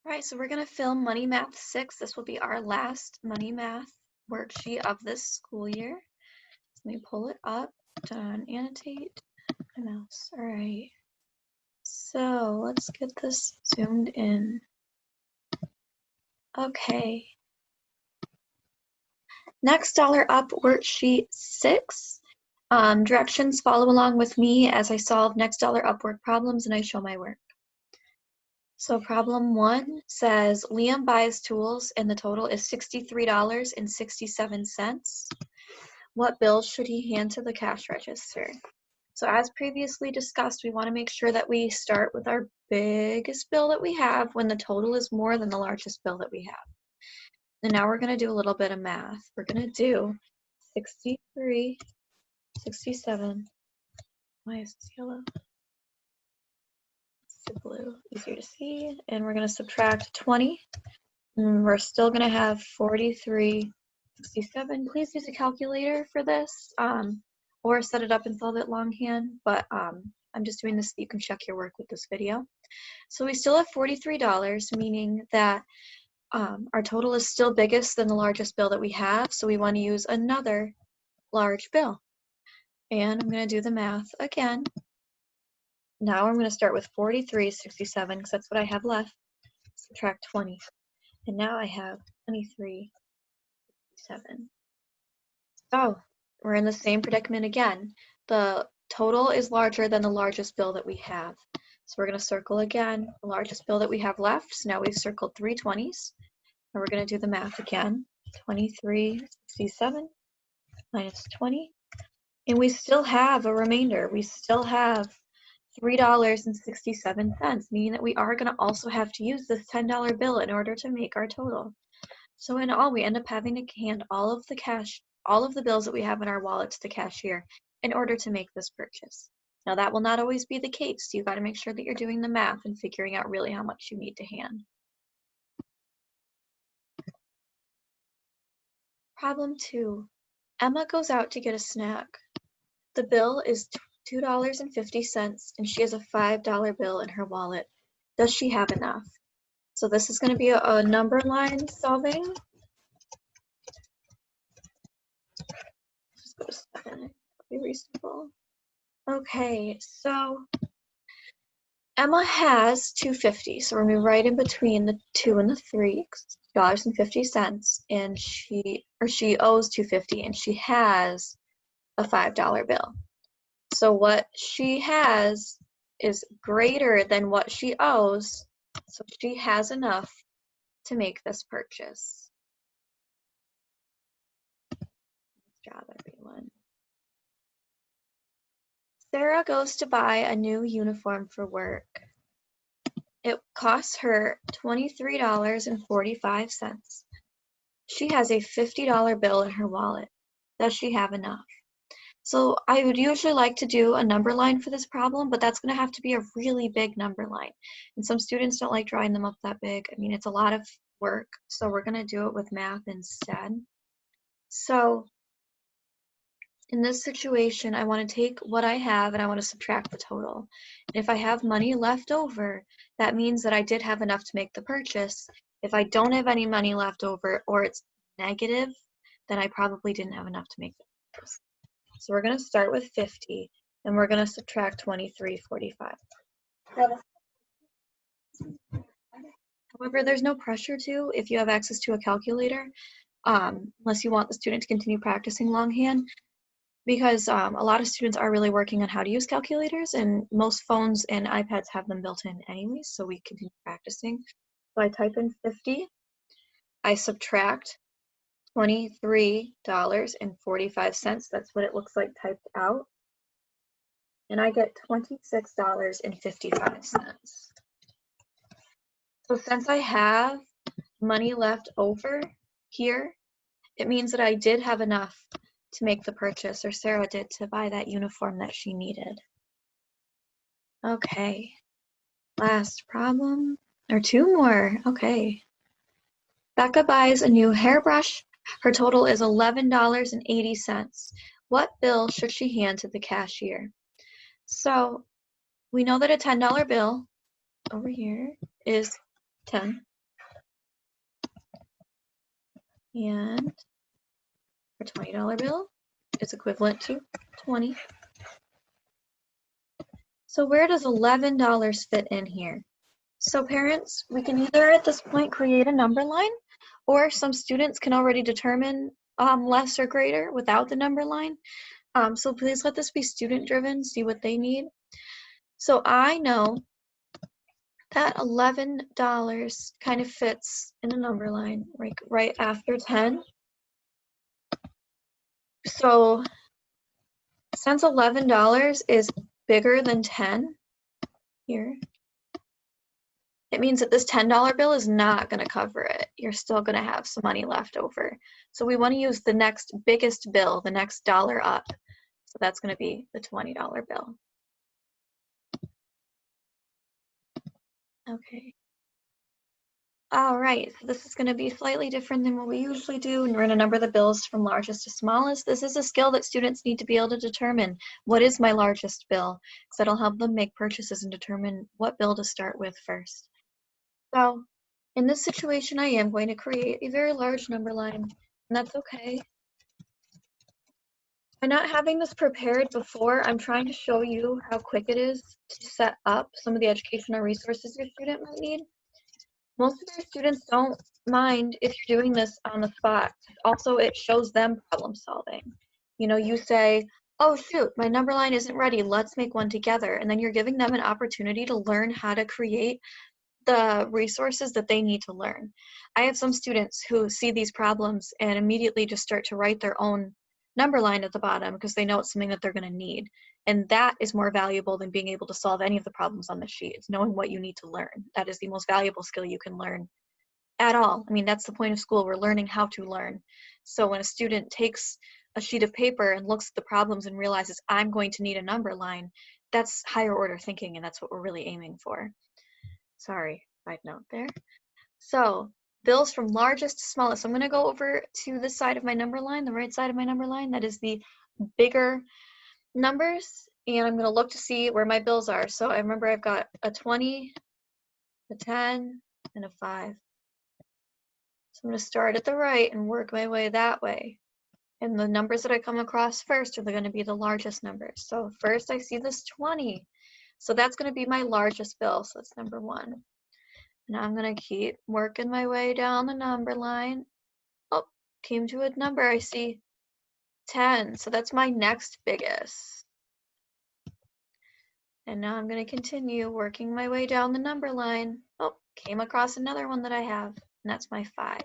All right, so we're going to film Money Math 6. This will be our last Money Math worksheet of this school year. Let me pull it up, annotate my mouse. All right, so let's get this zoomed in. Okay. Next dollar up worksheet 6. Directions: follow along with me as I solve next dollar up work problems and I show my work. So problem 1 says Liam buys tools and the total is $63.67. What bill should he hand to the cash register? So as previously discussed, we want to make sure that we start with our biggest bill that we have when the total is more than the largest bill that we have. And now we're going to do a little bit of math. We're going to do 63, 67. Why is this yellow? It's blue, easier to see. And we're going to subtract 20. And we're still going to have 43.67. Please use a calculator for this, or set it up and solve it longhand. But I'm just doing this so you can check your work with this video. So we still have $43, meaning that our total is still biggest than the largest bill that we have. So we want to use another large bill. And I'm going to do the math again. Now I'm going to start with 43.67 because that's what I have left. Subtract 20. And now I have 23.7. So we're in the same predicament again. The total is larger than the largest bill that we have. So we're going to circle again the largest bill that we have left. So now we've circled 3 20s. And we're going to do the math again. 23.67 minus 20. And we still have a remainder. We still have $3.67, meaning that we are going to also have to use this $10 bill in order to make our total. So in all, we end up having to hand all of the cash, all of the bills that we have in our wallet to the cashier in order to make this purchase. Now that will not always be the case. So you got to make sure that you're doing the math and figuring out really how much you need to hand. Problem 2. Emma goes out to get a snack. The bill is $2.50 and she has a $5 bill in her wallet. Does she have enough? So this is going to be a number line solving. Just go to 7. Be reasonable. Okay, so Emma has $2.50, so we're going to be right in between the 2 and the 3, $2.50, and she owes $2.50 and she has a $5 bill. So what she has is greater than what she owes, so she has enough to make this purchase. Good job, everyone. Sarah goes to buy a new uniform for work. It costs her $23.45. She has a $50 bill in her wallet. Does she have enough? So I would usually like to do a number line for this problem, but that's going to have to be a really big number line. And some students don't like drawing them up that big. I mean, it's a lot of work, so we're going to do it with math instead. So in this situation, I want to take what I have and I want to subtract the total. And if I have money left over, that means that I did have enough to make the purchase. If I don't have any money left over or it's negative, then I probably didn't have enough to make the purchase. So we're going to start with 50 and we're going to subtract 23.45. However, there's no pressure to if you have access to a calculator, unless you want the student to continue practicing longhand. Because a lot of students are really working on how to use calculators, and most phones and iPads have them built in anyways, so we continue practicing. So I type in 50, I subtract $23.45, that's what it looks like typed out, and I get $26.55. So since I have money left over here, it means that I did have enough to make the purchase, or Sarah did, to buy that uniform that she needed. Okay, last problem, or 2 more, okay. Becca buys a new hairbrush. Her total is $11.80. What bill should she hand to the cashier? So we know that a $10 bill over here is 10. And our $20 bill is equivalent to 20. So where does $11 fit in here? So parents, we can either at this point create a number line, or some students can already determine less or greater without the number line. So please let this be student driven, see what they need. So I know that $11 kind of fits in a number line, like right after 10. So since $11 is bigger than 10 here, it means that this $10 bill is not going to cover it. You're still going to have some money left over. So we want to use the next biggest bill, the next dollar up. So that's going to be the $20 bill. Okay. All right, so this is going to be slightly different than what we usually do, and we're going to number the bills from largest to smallest. This is a skill that students need to be able to determine what is my largest bill, because that'll help them make purchases and determine what bill to start with first. So in this situation, I am going to create a very large number line, and that's okay. By not having this prepared before, I'm trying to show you how quick it is to set up some of the educational resources your student might need. Most of your students don't mind if you're doing this on the spot. Also, it shows them problem solving. You know, you say, oh shoot, my number line isn't ready, let's make one together. And then you're giving them an opportunity to learn how to create the resources that they need to learn. I have some students who see these problems and immediately just start to write their own number line at the bottom because they know it's something that they're going to need. And that is more valuable than being able to solve any of the problems on the sheet. It's knowing what you need to learn. That is the most valuable skill you can learn at all. I mean, that's the point of school. We're learning how to learn. So when a student takes a sheet of paper and looks at the problems and realizes, I'm going to need a number line, that's higher order thinking, and that's what we're really aiming for. Sorry, side note there. So bills from largest to smallest. So I'm going to go over to this side of my number line, the right side of my number line. That is the bigger numbers. And I'm going to look to see where my bills are. So I remember I've got a 20, a 10, and a 5. So I'm going to start at the right and work my way that way. And the numbers that I come across first are going to be the largest numbers. So first I see this 20. So that's going to be my largest bill. So that's number 1. Now I'm going to keep working my way down the number line. Oh, came to a number. I see 10. So that's my next biggest. And now I'm going to continue working my way down the number line. Oh, came across another one that I have, and that's my 5.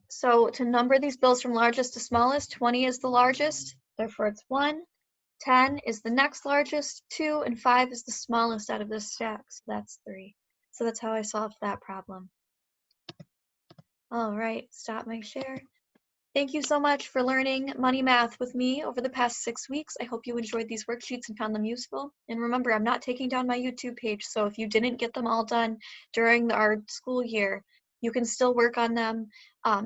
So to number these bills from largest to smallest, 20 is the largest, therefore it's 1. 10 is the next largest, 2, and 5 is the smallest out of this stack, so that's 3. So that's how I solved that problem. All right, stop my share. Thank you so much for learning Money Math with me over the past 6 weeks. I hope you enjoyed these worksheets and found them useful. And remember, I'm not taking down my YouTube page, so if you didn't get them all done during our school year, you can still work on them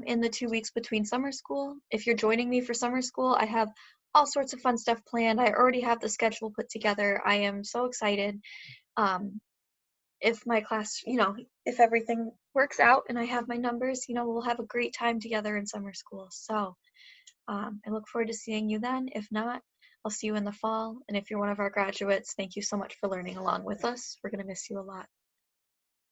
in the 2 weeks between summer school. If you're joining me for summer school, I have all sorts of fun stuff planned. I already have the schedule put together. I am so excited. If my class, if everything works out and I have my numbers, we'll have a great time together in summer school. So I look forward to seeing you then. If not, I'll see you in the fall. And if you're one of our graduates, thank you so much for learning along with us. We're going to miss you a lot.